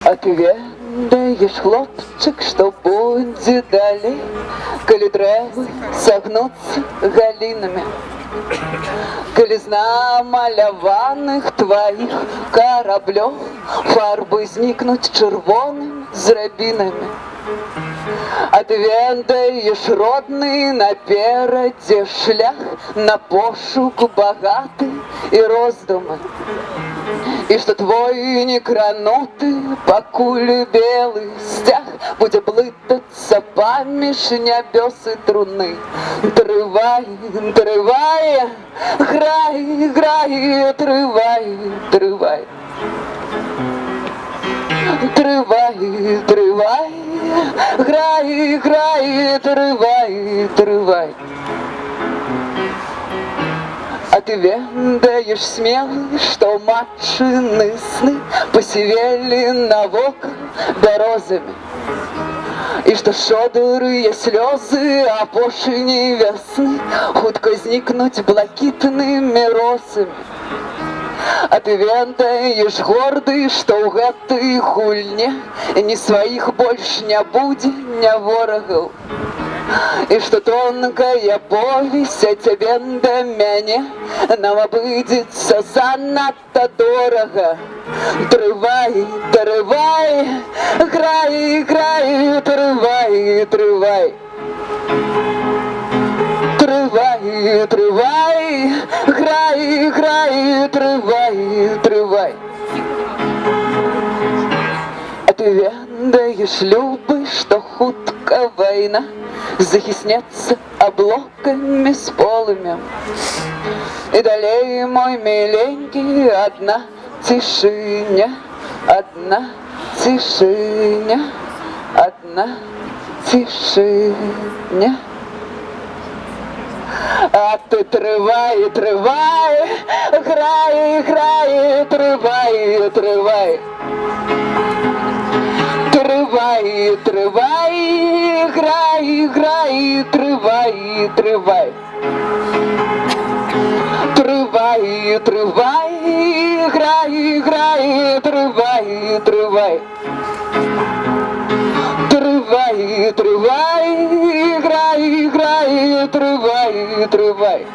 А ты ведаешь, хлопчик, что будет далей, коли дрэвы сагнуцца галінамі, калі з намаляваных тваіх караблёў фарбы знікнуць чырвоным з рабінамі. А ты ведаеш, родны, наперадзе шлях на пошук багаты і роздумы, і што твой некрануты пакуль белы сцяг будзе блытацца паміж нябёс і труны. Трывай, трывай, грай, грай, трывай, трывай. Трывай, трывай, грай, грай, трывай, трывай. А ты ведаешь, смелый, что матчыны сны посівелі навокал бярозамі, і што шодырыя слёзы апошняй вясны хутка знікнуць блакітнымі росамі. А ты ведаеш, горды, што ў гэтай гульне ні сваіх больш не будзе, ні ворагаў, і што тонкая повесь цябе да мяне нам абыдзецца занадта дорага. Трывай, трывай, грай, грай, трывай, трывай. Трывай, трывай, грай, грай, трывай, трывай. А ты ведаеш, любы, што хутка вайна захіснецца аблокамі з полымем, і далей, мой міленькі, адна цішыня, адна цішыня, адна цішыня. А ты трывай, трывай, грай, грай, трывай, трывай. Трывай, трывай, грай, грай, трывай, трывай. Трывай, трывай, грай, грай, трывай, трывай. Трывай, трывай, грай, грай, трывай, трывай.